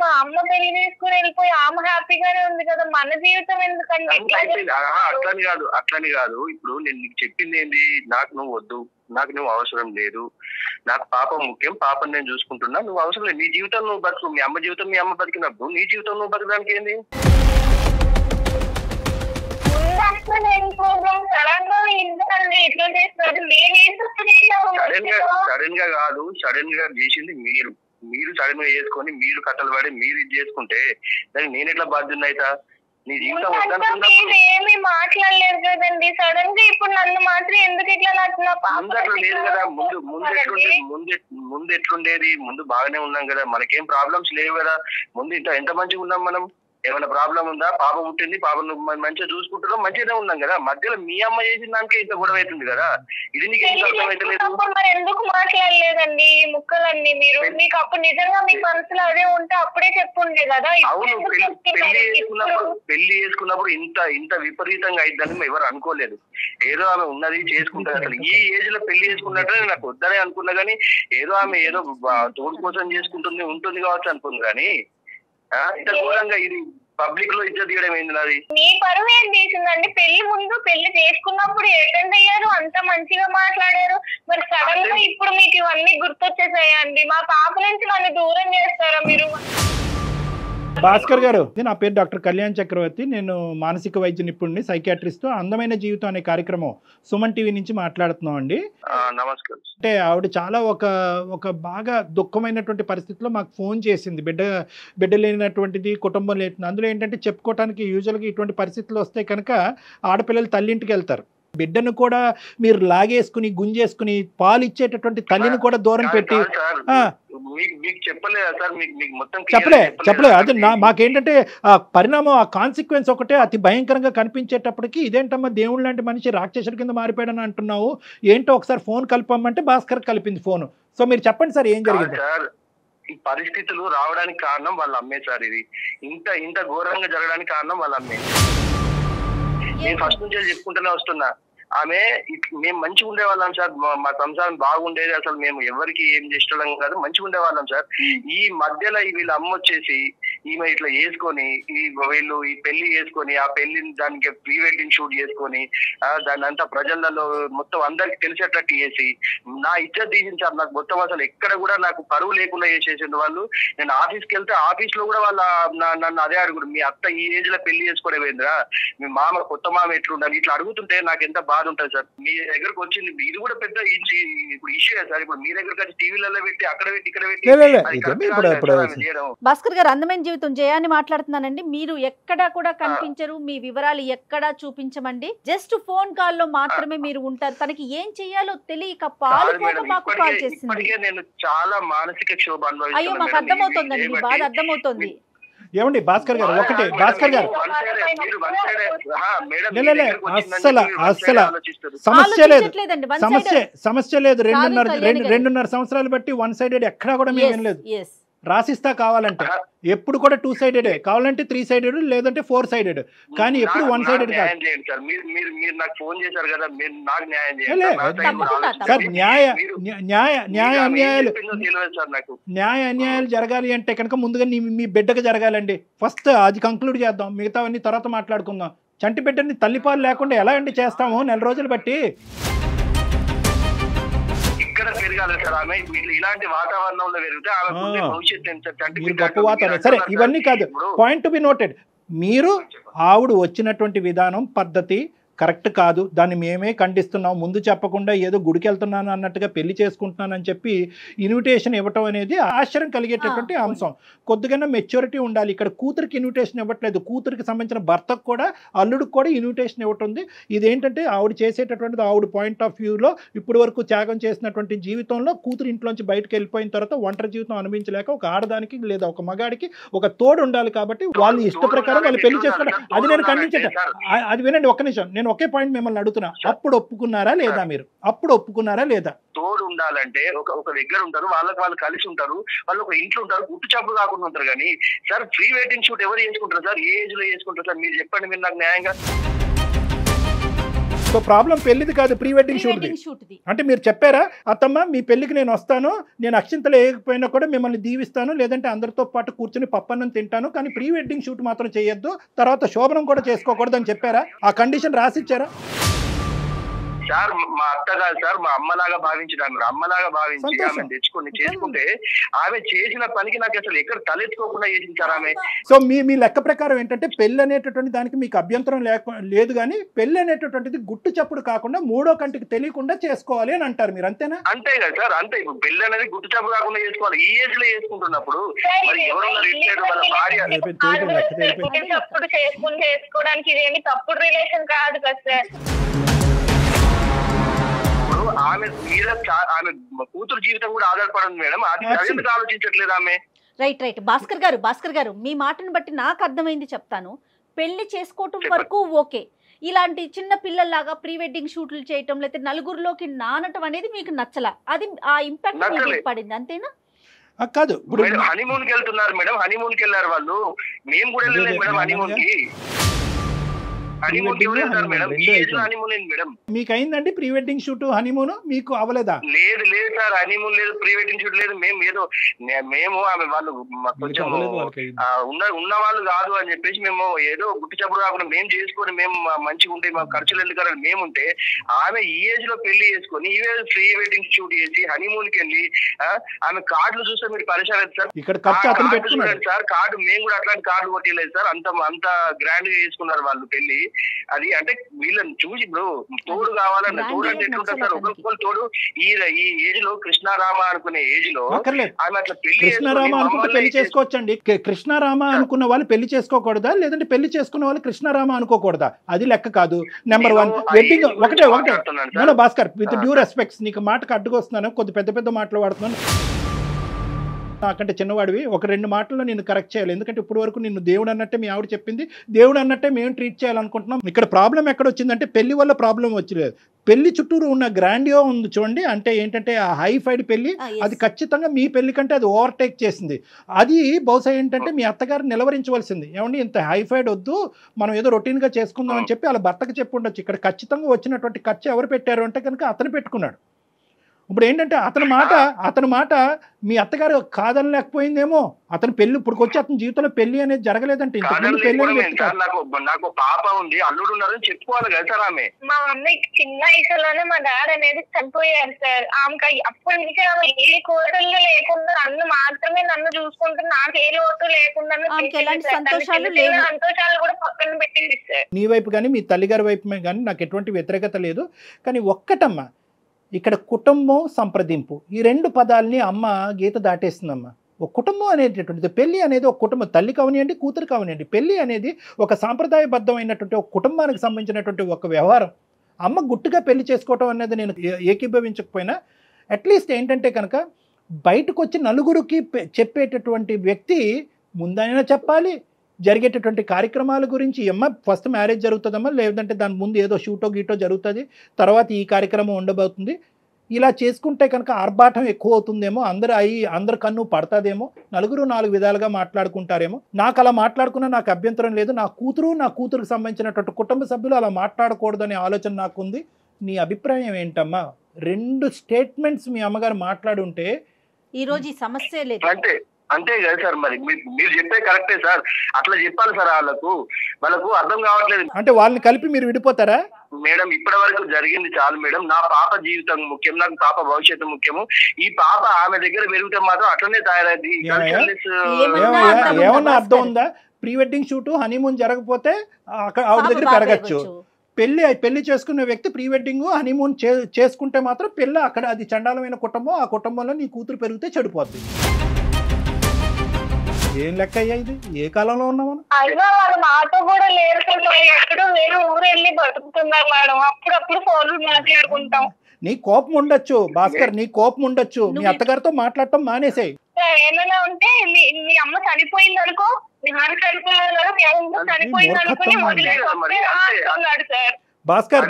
మా అమ్మ పెళ్లి తీసుకుని వెళ్ళిపోయి ఆమె హ్యాపీగానే ఉంది కదా, మన జీవితం ఎందుకండి? అట్లని కాదు. ఇప్పుడు నేను నీకు చెప్పింది ఏంటి, నాకు నువ్వు వద్దు, నాకు నువ్వు అవసరం లేదు, నాకు పాప ముఖ్యం, పాపని నేను చూసుకుంటున్నా, నువ్వు అవసరం లేదు. నీ జీవితం నువ్వు బతుకు, మీ అమ్మ జీవితం మీ అమ్మ బతికినప్పుడు నీ జీవితం నువ్వు బతకడానికి ఏంది? సడన్ గా కాదు, సడన్ గా చేసింది మీరు సడన్ గా చేసుకొని మీరు కట్టలు పడి మీరు ఇది చేసుకుంటే దానికి నేను ఎట్లా బాధ్యత అయితా? నీ జీవితం ఏమి మాట్లాడలేదు కదండి, సడన్ గా ఇప్పుడు నన్ను మాత్రం ఎందుకు ఇట్లా ముందు అట్లా లేదు కదా. ముందు ఎట్లుండేది? ముందు బాగానే ఉన్నాం కదా, మనకేం ప్రాబ్లమ్స్ లేవు కదా. ముందు ఎంత మంచిగా ఉన్నాం మనం. ఏమైనా ప్రాబ్లం ఉందా? పాప పుట్టింది, పాపను మంచిగా చూసుకుంటున్నాం, మంచిగానే ఉన్నాం కదా. మధ్యలో మీ అమ్మ చేసిన దానికే ఇంత గొడవ అవుతుంది కదా. ఇది నీకు ఎందుకు అర్థమైతలేదు? మరి ఎందుకు మాట్లాడలేదండి ఈ ముక్కలన్నీ? మీరు మీకు అప్పుడు నిజంగా మీ మనసులో అదే ఉంటే అప్పుడే చెప్పుండే కదా. అవును, పెళ్లి చేసుకున్నప్పుడు ఇంత విపరీతంగా అయిద్దని ఎవరు అనుకోలేదు. ఏదో ఆమె ఉన్నది చేసుకుంటారు. అసలు ఈ ఏజ్ లో పెళ్లి చేసుకున్నట్టే నాకు వద్దనే అనుకున్నా కానీ, ఏదో ఆమె ఏదో తోడు కోసం ఉంటుంది కావచ్చు అనుకుంది. కానీ ఇంత ఘోరంగా ఇది పబ్లిక్ లో ఇజ్జత్ తీయడం ఏంది నాది? మీ పరువు ఏం తీసిందండి? పెళ్లి ముందు పెళ్లి చేసుకున్నప్పుడు అటెండ్ అయ్యారు, అంత మంచిగా మాట్లాడారు. మరి సడన్ గా ఇప్పుడు మీకు ఇవన్నీ గుర్తొచ్చేసాయండి. మా పాప నుంచి నన్ను దూరం చేస్తారా మీరు? భాస్కర్ గారు, నా పేరు డాక్టర్ కళ్యాణ్ చక్రవర్తి. నేను మానసిక వైద్య నిపుణుడిని, సైకియాట్రిస్ట్. అందమైన జీవితం అనే కార్యక్రమం సుమన్ టీవీ నుంచి మాట్లాడుతున్నాం అండి. నమస్కారం. అంటే ఆవిడ చాలా ఒక బాగా దుఃఖమైనటువంటి పరిస్థితిలో మాకు ఫోన్ చేసింది. బిడ్డ లేనటువంటిది, కుటుంబం లేని. అందులో ఏంటంటే చెప్పుకోవటానికి యూజువల్గా ఇటువంటి పరిస్థితులు వస్తే కనుక ఆడపిల్లలు తల్లింటికి వెళ్తారు. బిడ్డను కూడా మీరు లాగేసుకుని గుంజేసుకుని పాలు ఇచ్చేటటువంటి తల్లిని కూడా దూరం పెట్టి చెప్పలే. అది మాకేంటంటే ఆ పరిణామం, ఆ కాన్సిక్వెన్స్ ఒకటే అతి భయంకరంగా కనిపించేటప్పటికి, ఇదేంటమ్మా దేవుడు లాంటి మనిషి రాక్షసుడి కింద మారిపోయాడని అంటున్నావు, ఏంటో ఒకసారి ఫోన్ కలపమంటే భాస్కర్ కలిపింది ఫోను. సో మీరు చెప్పండి సార్, ఏం జరిగింది? ఈ పరిస్థితులు రావడానికి కారణం వాళ్ళ అమ్మే సార్. ఇది ఇంత ఘోరంగా జరగడానికి కారణం వాళ్ళ అమ్మే. నేను ఫస్ట్ నుంచి చెప్పుకుంటూనే వస్తున్నా. ఆమె మేము మంచిగా ఉండేవాళ్ళం సార్, మా సంసారం బాగుండేది. అసలు మేము ఎవరికి ఏం చేసేవాళ్ళం కాదు, మంచిగా ఉండేవాళ్ళం సార్. ఈ మధ్యలో వీళ్ళ అమ్మ వచ్చేసి ఈమె ఇట్లా వేసుకొని, వీళ్ళు ఈ పెళ్లి చేసుకొని, ఆ పెళ్లిని దానికి ప్రీ వెడ్డింగ్ షూట్ చేసుకొని, దాన్ని అంతా ప్రజలలో మొత్తం అందరికి తెలిసేటట్టు చేసి నా ఇజ్జత్ తీసింది సార్. నాకు మొత్తం అసలు ఎక్కడ కూడా నాకు పరువు లేకుండా చేసేసింది వాళ్ళు. నేను ఆఫీస్కి వెళ్తే ఆఫీస్ లో కూడా వాళ్ళ నన్ను అదే అడుగుడు, మీ అత్త ఈ ఏజ్ లో పెళ్లి చేసుకోవడం ఏంద్రా, మీ మామ కొత్త మామ ఎట్లుండాలి, ఇట్లా అడుగుతుంటే నాకు ఎంత బాధ ఉంటుంది సార్. మీ దగ్గరకు వచ్చింది, ఇది కూడా పెద్ద ఇప్పుడు ఇష్యూ సార్. ఇప్పుడు మీ దగ్గరకు వచ్చి టీవీలలో పెట్టి, అక్కడ పెట్టి, ఇక్కడ పెట్టి. భాస్కర్ గారు, అందమైన జీవితం జయాన్ని మాట్లాడుతున్నానండి. మీరు ఎక్కడా కూడా కనిపించరు, మీ వివరాలు ఎక్కడా చూపించమండి. జస్ట్ ఫోన్ కాల్ లో మాత్రమే మీరు ఉంటారు. తనకి ఏం చెయ్యాలో తెలియక పాలు మాకు కాల్ చేసింది. నేను చాలా మానసిక క్షోభ అనుభవిస్తున్నాను. అయ్యో, మాకు అర్థమవుతుందండి, మీ బాధ అర్థమవుతుంది. ఏమండి భాస్కర్ గారు, ఒకటే భాస్కర్ గారు, అసలు సమస్య లేదు. 2.5 సంవత్సరాలు బట్టి వన్ సైడెడ్ ఎక్కడా కూడా మేము వినలేదు. రాసిస్తా కావాలంటే ఎప్పుడు కూడా 2 సైడెడే, కావాలంటే 3 సైడెడ్, లేదంటే 4 సైడెడ్, కానీ ఎప్పుడు 1 సైడెడ్ కాదు సార్. న్యాయ అన్యాయాలు జరగాలి అంటే కనుక ముందుగా మీ బిడ్డకు జరగాలండి. ఫస్ట్ అది కంక్లూడ్ చేద్దాం, మిగతావన్నీ తర్వాత మాట్లాడుకుందాం. చంటి బిడ్డని తల్లిపాలు లేకుండా ఎలా అండి చేస్తాము 4 రోజులు బట్టి? పెరగాలి సార్. ఆమె ఇలాంటి వాతావరణంలో పెరిగితే ఆమె భవిష్యత్తు గొప్ప వాతావరణం. సరే, ఇవన్నీ కాదు, పాయింట్ టు బి నోటెడ్. మీరు ఆవిడ వచ్చినటువంటి విధానం, పద్ధతి కరెక్ట్ కాదు. దాన్ని మేమే ఖండిస్తున్నాం. ముందు చెప్పకుండా ఏదో గుడికి వెళ్తున్నాను అన్నట్టుగా పెళ్లి చేసుకుంటున్నానని చెప్పి ఇన్విటేషన్ ఇవ్వటం అనేది ఆశ్చర్యం కలిగేటటువంటి అంశం. కొద్దిగా మెచ్యూరిటీ ఉండాలి. ఇక్కడ కూతురికి ఇన్విటేషన్ ఇవ్వట్లేదు, కూతురికి సంబంధించిన భర్తకు కూడా, అల్లుడికి కూడా ఇన్విటేషన్ ఇవ్వటుంది. ఇదేంటంటే ఆవిడ చేసేటటువంటిది, ఆవిడ పాయింట్ ఆఫ్ వ్యూలో ఇప్పటి వరకు త్యాగం చేసినటువంటి జీవితంలో కూతురు ఇంట్లోంచి బయటకు వెళ్ళిపోయిన తర్వాత ఒంటరి జీవితం అనుభవించలేక ఒక ఆడదానికి లేదా ఒక మగాడికి ఒక తోడు ఉండాలి. కాబట్టి వాళ్ళు ఇష్ట ప్రకారం వాళ్ళు పెళ్లి చేసుకుంటారు. అది నేను ఖండించట. అది వినండి ఒక్క నిమిషం, నేను ఒకే పాయింట్ మిమ్మల్ని అడుగుతున్నా. అప్పుడు ఒప్పుకున్నారా లేదా? మీరు అప్పుడు ఒప్పుకున్నారా లేదా? తోడు ఉండాలంటే ఒక దగ్గర ఉంటారు, వాళ్ళు కలిసి ఉంటారు, వాళ్ళు ఒక ఇంట్లో ఉంటారు, గుట్టు చప్పుడు కాకుండా ఉంటారు. కానీ సార్, ప్రీ వెడ్డింగ్ షూట్ ఎవరు చేసుకుంటారు సార్? ఏ ఏజ్ లో చేసుకుంటారు సార్? మీరు చెప్పండి, మీరు నాకు న్యాయంగా. సో ప్రాబ్లం పెళ్లిది కాదు, ప్రీ వెడ్డింగ్ షూట్. అంటే మీరు చెప్పారా, అత్తమ్మ మీ పెళ్లికి నేను వస్తాను, నేను అక్షింతలు వేయకపోయినా కూడా మిమ్మల్ని దీవిస్తాను, లేదంటే అందరితో పాటు కూర్చొని పప్పన్నం తింటాను, కానీ ప్రీ వెడ్డింగ్ షూట్ మాత్రం చేయొద్దు, తర్వాత శోభనం కూడా చేసుకోకూడదు అని చెప్పారా? ఆ కండిషన్ రాసిచ్చారా? సార్, మా అత్త కాదు సార్, మా అమ్మలాగా భావించిన అమ్మలాగా భావించి ఆమె తెచ్చుకొని చేసుకుంటే, ఆమె చేసిన పనికి నాకు అసలు ఎక్కడ తలెత్తుకోకుండా చేసింది సార్ ఆమె. సో మీ లెక్క ప్రకారం ఏంటంటే, పెళ్లి అనేటటువంటి దానికి మీకు అభ్యంతరం లేదు, కానీ పెళ్లి అనేటటువంటిది గుట్టు చప్పుడు కాకుండా మూడో కంటికి తెలియకుండా చేసుకోవాలి అని అంటారు మీరు, అంతేనా? అంతే కదా సార్, అంతే. ఇప్పుడు పెళ్లి అనేది గుట్టు చప్పుడు కాకుండా చేసుకోవాలి. ఈ ఏజ్ లో చేసుకుంటున్నప్పుడు మరి ఎవరన్నా రిలేటెడ్ వాళ్ళ భార్య చేసుకోవడానికి ఇదేమి తప్పుడు రిలేషన్ కాదు కదా సార్. ఆమె మీద ఆమె కూతురు జీవితం కూడా ఆధారపడింది మేడం. అది ఎందుకు ఆలోచించట్లేదు ఆమె? రైట్ భాస్కర్ గారు మీ మాటను బట్టి నాకు అర్థమైంది చెప్తాను. పెళ్లి చేసుకోవటం వరకు ఓకే, ఇలాంటి చిన్న పిల్లల్లాగా ప్రీ వెడ్డింగ్ షూట్లు చేయటం లేకపోతే నలుగురిలోకి నానటం అనేది మీకు నచ్చలా, అది ఆ ఇంపాక్ట్ మీకు పడింది అంతేనా? కాదు, ఇప్పుడు హనీమూన్ కి వెళ్తున్నారు మేడం, హనీమూన్ కి వెళ్ళారు వాళ్ళు, మేము కూడా వెళ్ళలేదు మేడం హనీమూన్ కి. మీకు అయిందండి ప్రీ వెడ్డింగ్ షూట్ హనీమూన్, మీకు అవ్వలేదా? లేదు సార్, హనీమూన్ లేదు, ప్రీ వెడ్డింగ్ షూట్ లేదు. మేము ఆమె వాళ్ళు కొంచెం ఉన్న వాళ్ళు కాదు అని చెప్పేసి మేము ఏదో గుట్టి చప్పుడు కాకుండా మేము చేసుకొని మేము మంచిగా ఉంటే మాకు ఖర్చులు ఎందుకు అని మేము ఉంటే, ఆమె ఈ ఏజ్ లో పెళ్లి చేసుకొని ఈ ఏజ్ ప్రీ వెడ్డింగ్ షూట్ చేసి హనీమూన్ కి వెళ్ళి ఆమె కార్డులు చూస్తే మీరు పరిచయం లేదు సార్. ఇక్కడ చూడండి సార్, కార్డు మేము కూడా అట్లాంటి కార్డు కొట్టలేదు సార్, అంత గ్రాండ్ గా చేసుకున్నారు వాళ్ళు పెళ్లి. అది అంటే వీళ్ళని చూసి ఇప్పుడు తోడు కావాలన్న తోడు అంటే ఎట్లుంటారు సార్, ఒకరికొకరు తోడు. ఈ ఏజ్ లో కృష్ణారామ అనుకునే ఏజ్ లో ఆమె అట్లా కృష్ణారామ అనుకుంటే పెళ్లి చేసుకోవచ్చండి. కృష్ణారామ అనుకున్న వాళ్ళు పెళ్లి చేసుకోకూడదా, లేదంటే పెళ్లి చేసుకున్న వాళ్ళు కృష్ణారామ అనుకోకూడదా? అది లెక్క కాదు. నెంబర్ 1 వెడ్డింగ్ ఒకటే భాస్కర్, విత్ డ్యూ రెస్పెక్ట్స్, నీకు మాటకు అడ్డుకొస్తున్నాను, కొద్ది పెద్ద మాటలు వాడుతున్నాను. నాకంటే చిన్నవాడివి, ఒక 2 మాటల్లో నేను కరెక్ట్ చేయాలి. ఎందుకంటే ఇప్పుడు వరకు నిన్ను దేవుడు అన్నట్టే మీ ఆవిడ చెప్పింది, దేవుడు అన్నట్టే మేము ట్రీట్ చేయాలనుకుంటున్నాం. ఇక్కడ ప్రాబ్లం ఎక్కడ వచ్చిందంటే పెళ్లి వల్ల ప్రాబ్లం వచ్చలేదు, పెళ్లి చుట్టూరు ఉన్న గ్రాండియో ఉంది చూడండి. అంటే ఏంటంటే ఆ హైఫైడ్ పెళ్లి, అది ఖచ్చితంగా మీ పెళ్లి కంటే అది ఓవర్టేక్ చేసింది. అది బహుశా ఏంటంటే మీ అత్తగారు నిలవరించవలసింది, ఏమండి ఇంత హైఫైడ్ వద్దు, మనం ఏదో రొటీన్గా చేసుకుందాం అని చెప్పి వాళ్ళ భర్తకు చెప్పి ఉండొచ్చు. ఇక్కడ ఖచ్చితంగా వచ్చినటువంటి ఖర్చు ఎవరు పెట్టారు అంటే కనుక అతను పెట్టుకున్నాడు. ఇప్పుడు ఏంటంటే అతని మాట మీ అత్తగారు కాదనలేకపోయిందేమో. అతని పెళ్లి ఇప్పుడు వచ్చి అతని జీవితంలో పెళ్లి అనేది జరగలేదంటే నాకు పాప ఉంది, అల్లుడు ఉన్నారని చెప్పుకోవాలి కదా సార్. ఆమె మా అన్నయ్య చిన్న వయసులోనే మా డాడీ అనేది చనిపోయారు సార్. ఆమెకి అప్పటి నుంచి ఆమె ఏ కోరికలు లేకుండా నన్ను మాత్రమే నన్ను చూసుకుంటూ నాకు ఏ లోటు లేకుండా సంతోషాలు కూడా పక్కన పెట్టింది సార్. నీ వైపు కానీ మీ తల్లిగారి వైపు కానీ నాకు ఎటువంటి వ్యతిరేకత లేదు. కానీ ఒక్కటమ్మా, ఇక్కడ కుటుంబం సంప్రదింపు ఈ 2 పదాలని అమ్మ గీత దాటేస్తుందమ్మా. ఒక కుటుంబం అనేటటువంటిది, పెళ్లి అనేది ఒక కుటుంబం, తల్లి కావనియండి కూతురు కావనియండి, పెళ్లి అనేది ఒక సాంప్రదాయబద్ధమైనటువంటి ఒక కుటుంబానికి సంబంధించినటువంటి ఒక వ్యవహారం. అమ్మ గుట్టుగా పెళ్లి చేసుకోవటం అనేది నేను ఏకీభవించకపోయినా అట్లీస్ట్ ఏంటంటే కనుక బయటకు వచ్చి నలుగురికి చెప్పేటటువంటి వ్యక్తి ముందైనా చెప్పాలి. జరిగేటటువంటి కార్యక్రమాల గురించి అమ్మ ఫస్ట్ మ్యారేజ్ జరుగుతుందమ్మా, లేదంటే దాని ముందు ఏదో షూటో గీటో జరుగుతుంది, తర్వాత ఈ కార్యక్రమం ఉండబోతుంది. ఇలా చేసుకుంటే కనుక ఆర్భాటం ఎక్కువ అవుతుందేమో, అందరు కన్ను పడతాదేమో, నలుగురు 4 విధాలుగా మాట్లాడుకుంటారేమో. నాకు అలా మాట్లాడుకున్నా నాకు అభ్యంతరం లేదు. నా కూతురుకు సంబంధించినటువంటి కుటుంబ సభ్యులు అలా మాట్లాడకూడదనే ఆలోచన నాకుంది. నీ అభిప్రాయం ఏంటమ్మా? 2 స్టేట్మెంట్స్ మీ అమ్మగారు మాట్లాడి ఉంటే ఈరోజు ఈ సమస్య లేదు. అంతే కదా సార్, మరి మీరు చెప్పే కరెక్టే సార్, అట్లా చెప్పాలి సార్. వాళ్ళకు అర్థం కావట్లేదు. అంటే వాళ్ళని కలిపి మీరు విడిపోతారా? మేడం ఇప్పటి వరకు జరిగింది చాలు మేడం. నా పాప జీవితం ముఖ్యం, నాకు పాప భవిష్యత్తు ముఖ్యము. ఈ పాప ఆమె దగ్గర పెరిగితే మాత్రం అట్లనే తయారైంది. ఏమన్నా అర్థం ఉందా? ప్రీ వెడ్డింగ్ షూట్ హనీమూన్ జరగకపోతే ఆవిడ దగ్గర పెరగచ్చు. పెళ్లి చేసుకునే వ్యక్తి ప్రీ వెడ్డింగ్ హనీమూన్ చేసుకుంటే మాత్రం పెళ్ళి అక్కడ అది చండాలమైన కుటుంబం, ఆ కుటుంబంలో నీ కూతురు పెరిగితే చెడిపోద్ది. ఏం లెక్క అయ్యా ఇది? ఏ కాలంలో ఉన్నాము? అయినా వాళ్ళు మాతో కూడా లేరు, ఎక్కడో వేరే ఊరు వెళ్ళి బతుకుతున్నారు మేడం. అప్పుడప్పుడు ఫోన్లు మాట్లాడుకుంటాం. నీ కోపం ఉండొచ్చు భాస్కర్, నీ కోపం ఉండొచ్చు, మీ అత్తగారితో మాట్లాడటం మానేసాయి. ఏమైనా ఉంటే మీ అమ్మ చనిపోయింది అనుకో, మీ నాన్న చనిపోయింది అనుకుని వదిలేస్తున్నాడు సార్. భాస్కర్,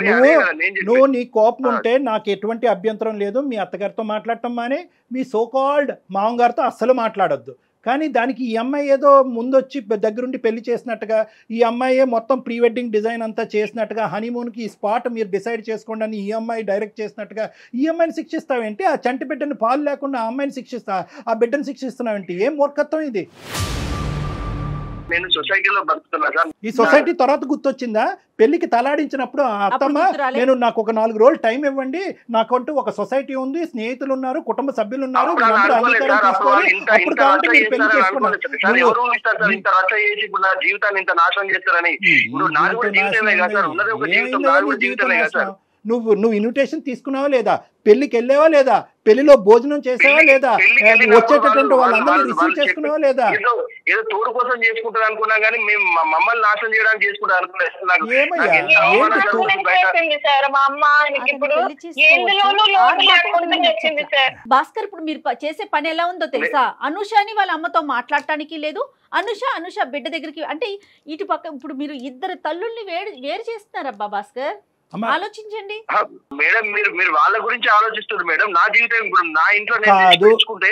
నువ్వు నీ కోపం ఉంటే నాకు ఎటువంటి అభ్యంతరం లేదు. మీ అత్తగారితో మాట్లాడటం మానే, మీ సోకాల్డ్ మామగారితో అస్సలు మాట్లాడొద్దు. కానీ దానికి ఈ అమ్మాయి ఏదో ముందొచ్చి దగ్గరుండి పెళ్లి చేసినట్టుగా, ఈ అమ్మాయే మొత్తం ప్రీ వెడ్డింగ్ డిజైన్ అంతా చేసినట్టుగా, హనీమూన్కి ఈ స్పాట్ మీరు డిసైడ్ చేసుకోండి అని ఈ అమ్మాయి డైరెక్ట్ చేసినట్టుగా ఈ అమ్మాయిని శిక్షిస్తావేంటి? ఆ చంటి బిడ్డని పాలు లేకుండా ఆ అమ్మాయిని ఆ బిడ్డను శిక్షిస్తున్నావేంటి? ఏం మూర్ఖత్వం ఇది? నేను సొసైటీలో బతుకుతున్నా సార్. ఈ సొసైటీ తర్వాత గుర్తొచ్చిందా? పెళ్లికి తలాడించినప్పుడు అత్తమ్మ నేను నాకు ఒక 4 రోజులు టైం ఇవ్వండి, నాకంటూ ఒక సొసైటీ ఉంది, స్నేహితులు ఉన్నారు, కుటుంబ సభ్యులు ఉన్నారు, అప్పుడు కాబట్టి మీరు పెళ్లి చేసుకున్నారు. నువ్వు ఇన్విటేషన్ తీసుకున్నావా లేదా? పెళ్లికి వెళ్ళావా లేదా? పెళ్లిలో భోజనం చేసావా లేదా? వచ్చేటటువంటి వాళ్ళందరూ రిసీవ్ చేసుకున్నావా లేదా? ఏదో తోడు కోసం చేసుకుంటారు అనుకున్నా కానీ మేము మమ్మల్ని నాశనం చేయడానికి చేసుకుంటారు భాస్కర్, ఇప్పుడు మీరు చేసే పని ఎలా ఉందో తెలుసా? అనుషని వాళ్ళ అమ్మతో మాట్లాడటానికి లేదు, అనుష బిడ్డ దగ్గరికి, అంటే ఇటు పక్క ఇప్పుడు మీరు ఇద్దరు తల్లుల్ని వేరు చేస్తున్నారబ్బా భాస్కర్, ఆలోచించండి మేడం. మీరు వాళ్ళ గురించి ఆలోచిస్తారు మేడం. నా జీవితం ఇప్పుడు నా ఇంట్లో చూసుకుంటే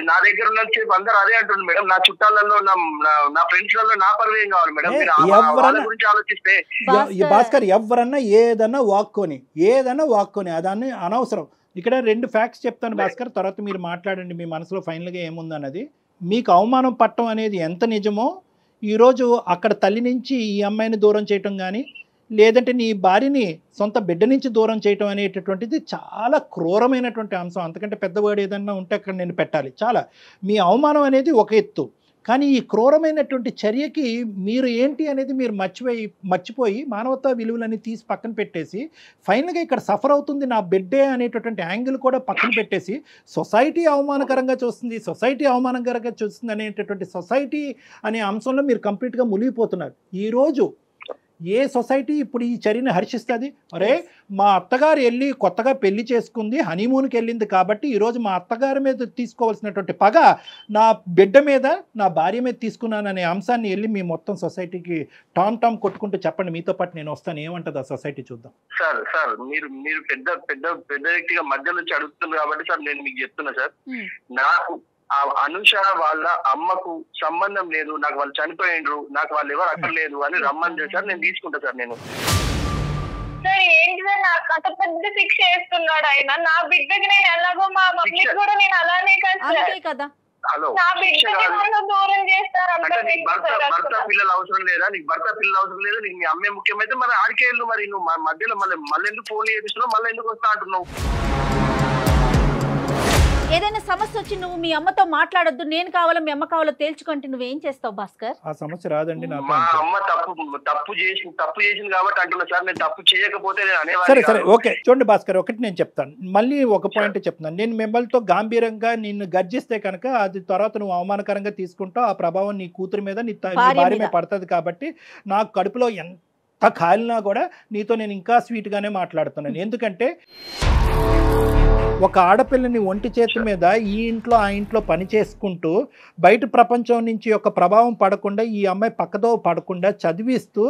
నా దగ్గర ఉన్న అందరూ అదే అంటుంది మేడం. నా చుట్టాలలో నా ఫ్రెండ్స్ లలో నా పరువేం కావాలి మేడం. వాళ్ళ గురించి ఆలోచిస్తే భాస్కర్ ఎవరన్నా ఏదన్నా వాక్కొని అదాన్ని అనవసరం. ఇక్కడ 2 ఫ్యాక్ట్స్ చెప్తాను భాస్కర్, తర్వాత మీరు మాట్లాడండి మీ మనసులో ఫైనల్గా ఏముందన్నది. మీకు అవమానం పట్టడం అనేది ఎంత నిజమో ఈరోజు అక్కడ తల్లి నుంచి ఈ అమ్మాయిని దూరం చేయటం కానీ, లేదంటే నీ భార్యని సొంత బిడ్డ నుంచి దూరం చేయటం అనేటటువంటిది చాలా క్రూరమైనటువంటి అంశం. అంతకంటే పెద్ద వర్డ్ ఏదన్నా ఉంటే అక్కడ నేను పెట్టాలి. చాలా మీ అవమానం అనేది ఒక ఎత్తు, కానీ ఈ క్రూరమైనటువంటి చర్యకి మీరు ఏంటి అనేది మీరు మర్చిపోయి మానవతా విలువలని తీసి పక్కన పెట్టేసి ఫైనల్గా ఇక్కడ సఫర్ అవుతుంది నా బిడ్డే అనేటటువంటి యాంగిల్ కూడా పక్కన పెట్టేసి సొసైటీ అవమానకరంగా చూస్తుంది అనేటటువంటి సొసైటీ అనే అంశంలో మీరు కంప్లీట్గా మునిగిపోతున్నారు. ఈరోజు ఏ సొసైటీ ఇప్పుడు ఈ చర్యని హర్షిస్తుంది? అరే మా అత్తగారు వెళ్ళి కొత్తగా పెళ్లి చేసుకుంది, హనీమూన్కి వెళ్ళింది కాబట్టి ఈరోజు మా అత్తగారి మీద తీసుకోవాల్సినటువంటి పగ నా బిడ్డ మీద, నా భార్య మీద తీసుకున్నాననే అంశాన్ని వెళ్ళి మీ మొత్తం సొసైటీకి టామ్ కొట్టుకుంటూ చెప్పండి. మీతో పాటు నేను వస్తాను. ఏమంటుంది ఆ సొసైటీ చూద్దాం. సార్ మీరు పెద్ద వ్యక్తిగా మధ్య నుంచి అడుగుతున్నారు కాబట్టి సార్ నేను మీకు చెప్తున్నా సార్, నాకు అనుష వాళ్ళ అమ్మకు సంబంధం లేదు, నాకు వాళ్ళు చనిపోయిండ్రు, నాకు వాళ్ళు ఎవరు అక్కర్లేదు అని రమ్మని సార్ నేను తీసుకుంటా సార్. నేను సార్ ఏంటి సార్ నాకు అంత పెద్ద శిక్ష వేస్తున్నాడు ఆయన. నా బిడ్డకి నేను ఎలాగో మా మమ్మీకి కూడా నేను అలానే కదా. హలో, దూరం చేస్తారు. భర్త పిల్లలు అవసరం లేదా నీకు? భర్త పిల్లలు అవసరం లేదా నీకు? మీ అమ్మే ముఖ్యమైతే మరి ఆడికే వెళ్ళు. మరి నువ్వు మధ్యలో మళ్ళీ ఎందుకు ఫోన్ చేపిస్తున్నావు? మళ్ళీ ఎందుకు వస్తా అంటున్నావు? ఏదైనా సమస్య వచ్చి నువ్వు మీ అమ్మతో మాట్లాడొద్దు, నేను కావాలో మీ అమ్మ కావాలో తేల్చుకుంటే నువ్వేం చేస్తావు భాస్కర్? ఆ సమస్య రాదండి. మా అమ్మ తప్పు చేసింది కాబట్టి అంటున్నా సార్. నేను తప్పు చేయకపోతే సరే ఓకే. చూడండి భాస్కర్, ఒకటి నేను చెప్తాను, మళ్ళీ ఒక పాయింట్ చెప్తాను. నేను మిమ్మల్తో గాంభీరంగా నిన్ను గర్జిస్తే కనుక అది తర్వాత నువ్వు అవమానకరంగా తీసుకుంటావు. ఆ ప్రభావం నీ కూతురు మీద, నీ భార్య మీద పడుతుంది. కాబట్టి నాకు కడుపులో ఎంత కాలినా కూడా నీతో నేను ఇంకా స్వీట్గానే మాట్లాడుతున్నాను. ఎందుకంటే ఒక ఆడపిల్లని ఒంటి చేతి మీద ఈ ఇంట్లో ఆ ఇంట్లో పని చేసుకుంటూ బయట ప్రపంచం నుంచి ఒక ప్రభావం పడకుండా, ఈ అమ్మాయి పక్కదో పడకుండా చదివిస్తూ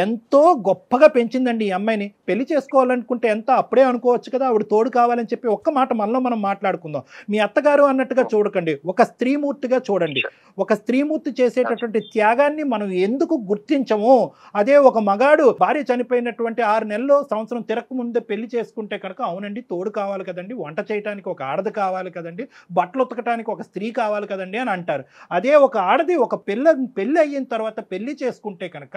ఎంతో గొప్పగా పెంచిందండి ఈ అమ్మాయిని. పెళ్లి చేసుకోవాలనుకుంటే ఎంత అప్పుడే అనుకోవచ్చు కదా, ఆవిడ తోడు కావాలని చెప్పి. ఒక్క మాట మనలో మనం మాట్లాడుకుందాం. మీ అత్తగారు అన్నట్టుగా చూడకండి, ఒక స్త్రీమూర్తిగా చూడండి. ఒక స్త్రీమూర్తి చేసేటటువంటి త్యాగాన్ని మనం ఎందుకు గుర్తించము? అదే ఒక మగాడు భార్య చనిపోయినటువంటి 6 నెలలు సంవత్సరం తిరగక ముందే పెళ్లి చేసుకుంటే కనుక అవునండి తోడు కావాలి కదండి, వంట చేయడానికి ఒక ఆడది కావాలి కదండి, బట్టలు ఉతకడానికి ఒక స్త్రీ కావాలి కదండి అని అంటారు. అదే ఒక ఆడది ఒక పెళ్ళి అయిన తర్వాత పెళ్లి చేసుకుంటే కనుక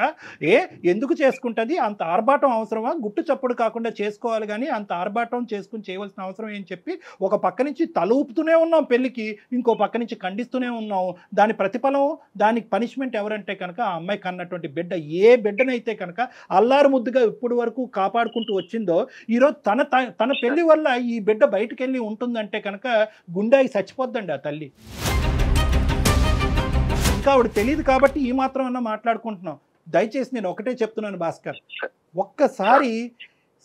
ఎందుకు చేసుకుంటుంది? అంత ఆర్భాటం అవసరమా? గుట్టు చప్పుడు కాకుండా చేసుకోవాలి కానీ అంత ఆర్భాటం చేసుకుని చేయవలసిన అవసరం ఏం చెప్పి ఒక పక్క నుంచి తల ఊపుతూనే ఉన్నాం పెళ్లికి, ఇంకో పక్క నుంచి ఖండిస్తూనే ఉన్నాం. దాని ప్రతిఫలం, దానికి పనిష్మెంట్ ఎవరంటే కనుక ఆ అమ్మాయి కన్నటువంటి బిడ్డ. ఏ బిడ్డనైతే కనుక అల్లారు ముద్దుగా ఇప్పటి వరకు కాపాడుకుంటూ వచ్చిందో ఈరోజు తన పెళ్లి వల్ల ఈ బిడ్డ బయటకు వెళ్ళి ఉంటుందంటే కనుక గుండెకి చచ్చిపోద్దండి ఆ తల్లి. ఇంకా ఆవిడ తెలియదు కాబట్టి ఈ మాత్రం అన్నా మాట్లాడుకుంటున్నాం. దయచేసి నేను ఒకటే చెప్తున్నాను భాస్కర్, ఒక్కసారి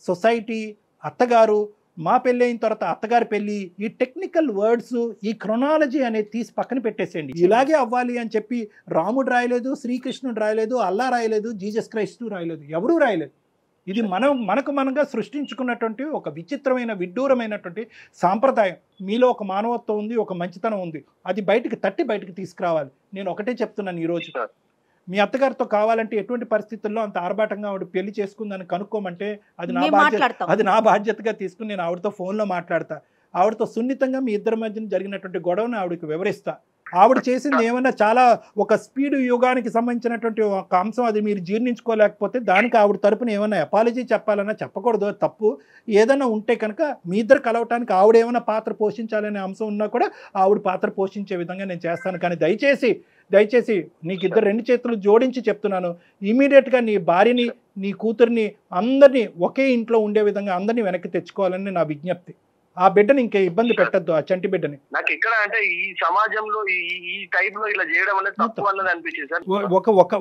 సొసైటీ, అత్తగారు, మా పెళ్ళి అయిన తర్వాత అత్తగారి పెళ్ళి, ఈ టెక్నికల్ వర్డ్స్, ఈ క్రొనాలజీ అనేది తీసి పక్కన పెట్టేసేయండి. ఇలాగే అవ్వాలి అని చెప్పి రాముడు రాయలేదు, శ్రీకృష్ణుడు రాయలేదు, అల్లా రాయలేదు, జీసస్ క్రైస్టు రాయలేదు, ఎవరూ రాయలేదు. ఇది మనగా సృష్టించుకున్నటువంటి ఒక విచిత్రమైన విడ్డూరమైనటువంటి సాంప్రదాయం. మీలో ఒక మానవత్వం ఉంది, ఒక మంచితనం ఉంది, అది బయటికి తీసుకురావాలి. నేను ఒకటే చెప్తున్నాను, ఈరోజు మీ అత్తగారితో కావాలంటే ఎటువంటి పరిస్థితుల్లో అంత ఆర్భాటంగా ఆవిడ పెళ్లి చేసుకుందని కనుక్కోమంటే అది నా బాధ్యతగా తీసుకుని నేను ఆవిడతో ఫోన్లో మాట్లాడతా. ఆవిడతో సున్నితంగా మీ ఇద్దరి మధ్యన జరిగినటువంటి గొడవను ఆవిడకి వివరిస్తా. ఆవిడ చేసింది ఏమన్నా చాలా ఒక స్పీడ్ యుగానికి సంబంధించినటువంటి ఒక అంశం, అది మీరు జీర్ణించుకోలేకపోతే దానికి ఆవిడ తరపున ఏమన్నా అపాలజీ చెప్పాలన్నా చెప్పకూడదు, తప్పు. ఏదైనా ఉంటే కనుక మీ ఇద్దరు కలవటానికి ఆవిడ ఏమైనా పాత్ర పోషించాలనే అంశం ఉన్నా కూడా ఆవిడ పాత్ర పోషించే విధంగా నేను చేస్తాను. కానీ దయచేసి నీకు ఇద్దరు 2 చేతులు జోడించి చెప్తున్నాను, ఇమీడియట్గా నీ భార్యని, నీ కూతుర్ని, అందరినీ ఒకే ఇంట్లో ఉండే విధంగా అందరినీ వెనక్కి తెచ్చుకోవాలని నా విజ్ఞప్తి. ఆ బిడ్డని ఇంకా ఇబ్బంది పెట్టద్దు, ఆ చంటి బిడ్డని. నాకు ఎక్కడ అంటే ఈ సమాజంలో ఈ టైప్ లో ఇలా చేయడం అనేది తప్పు అన్నది అనిపించింది సార్.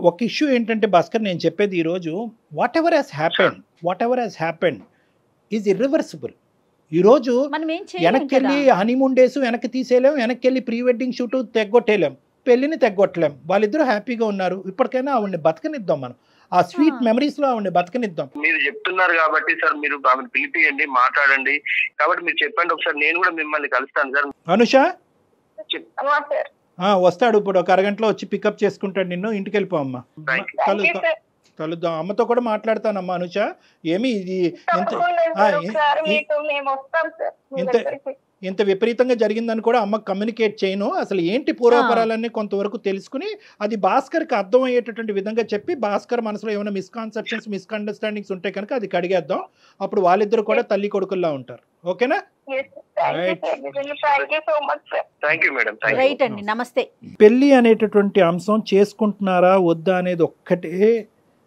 ఒక ఇష్యూ ఏంటంటే భాస్కర్, నేను చెప్పేది ఈ రోజు what ever has happened is irreversible. ఈ రోజు వెనక్కి వెళ్ళి హనీమూన్ డేస్ వెనక్కి తీసేయలేం, వెనక్కి వెళ్ళి ప్రీ వెడ్డింగ్ షూట్ తెగ్గొట్టేయలేం, పెళ్లిని తెగ్గొట్టలేం. వాళ్ళిద్దరూ హ్యాపీగా ఉన్నారు, ఇప్పటికైనా ఆవిడని బతకనిద్దాం, మనం ఆ స్వీట్ మెమరీస్ లో ఆవిడని బతకనిద్దాం. మీరు చెప్తున్నారు కాబట్టి సార్, మీరు ఆమెను పిలిపియండి, మాట్లాడండి. కాబట్టి మీరు చెప్పండి ఒకసారి, నేను కూడా మిమ్మల్ని కలుస్తాను సార్. అనుష సార్ వస్తాడు ఇప్పుడు, ఒక అరగంటలో వచ్చి పికప్ చేసుకుంటాడు నిన్ను. ఇంటికి వెళ్ళిపో అమ్మా, కలుద్దాం. అమ్మతో కూడా మాట్లాడతానమ్మా. అనుష ఏమి ఇది ఇంత విపరీతంగా జరిగిందని కూడా అమ్మకు కమ్యూనికేట్ చేయను. అసలు ఏంటి పూర్వపరాలన్నీ కొంతవరకు తెలుసుకుని అది భాస్కర్కి అర్థమయ్యేటటువంటి విధంగా చెప్పి, భాస్కర్ మనసులో ఏమైనా మిస్కాన్సెప్షన్స్ మిస్అండర్స్టాండింగ్స్ ఉంటే కనుక అది కడిగేద్దాం. అప్పుడు వాళ్ళిద్దరు కూడా తల్లి కొడుకుల్లా ఉంటారు. ఓకేనా? రైట్ అండి, నమస్తే. పెళ్లి అనేటటువంటి అంశం చేసుకుంటున్నారా వద్దా అనేది ఒక్కటే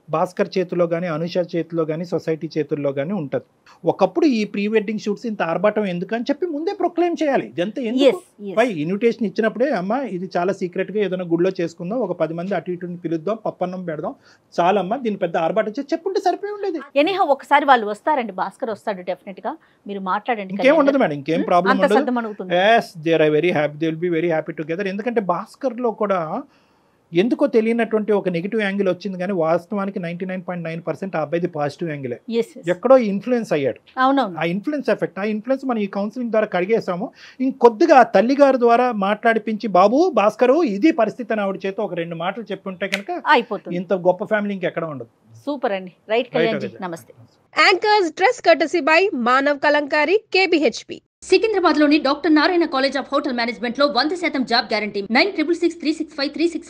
భాస్కర్ చేతిలో కానీ, అనుష చేతిలో కానీ, సొసైటీ చేతుల్లో కానీ ఉంటుంది. ఒకప్పుడు ఈ ప్రీ వెడ్డింగ్ షూట్స్ ఇంత ఆర్భాటం ఎందుకని చెప్పి ముందే ప్రొక్లెయిమ్ చేయాలి. ఇదంతా ఎందుకు? పై ఇన్విటేషన్ ఇచ్చినప్పుడే అమ్మ ఇది చాలా సీక్రెట్గా ఏదైనా గుడిలో చేసుకుందాం, ఒక 10 మంది అటు ఇటుని పిలుద్దాం, పప్పన్నం పెడదాం, చాలమ్మా దీని పెద్ద ఆర్భాటం చేసి చెప్పుంటే సరిపోయి ఉండేది. ఎనీహా ఒకసారి వాళ్ళు వస్తారండి, భాస్కర్ వస్తాడు డెఫినెట్ గా, మీరు మాట్లాడండి. ఇంకేం ఉండదు మేడం, ఇంకేం ప్రాబ్లం ఉండదు. Yes, they are very happy, they will be very happy together. ఎందుకంటే భాస్కర్ లో కూడా ఎందుకో తెలియనటువంటి ఒక నెగిటివ్ యాంగిల్ వచ్చింది, కానీ వాస్తవానికి 99.9% ఆ అబ్బాయిది పాజిటివ్ యాంగిలే. ఎక్కడో ఇన్ఫ్లుయెన్స్ అయ్యాడు. ఆ ఇన్ఫ్లుయెన్స్ ఎఫెక్ట్, ఆ ఇన్ఫ్లుయెన్స్ మనం ఈ కౌన్సిలింగ్ ద్వారా కడిగేసాము. ఇంకొద్దిగా తల్లి గారి ద్వారా మాట్లాడిపించి, బాబు భాస్కర్ ఇది పరిస్థితి అని ఆవిడ చేత ఒక 2 మాటలు చెప్పుంటే కనుక అయిపోతుంది. ఇంత గొప్ప ఫ్యామిలీ ఇంకెక్కడ ఉండదు. సూపర్ అండి. రైట్ కళ్యాణ్, నమస్తే. Anchors dress courtesy by Manav Kalamkari, KBHP. Secunderabad లోని doctor Narayana college of hotel management లో 100% జాబ్ గ్యారంటీ. 966365365365.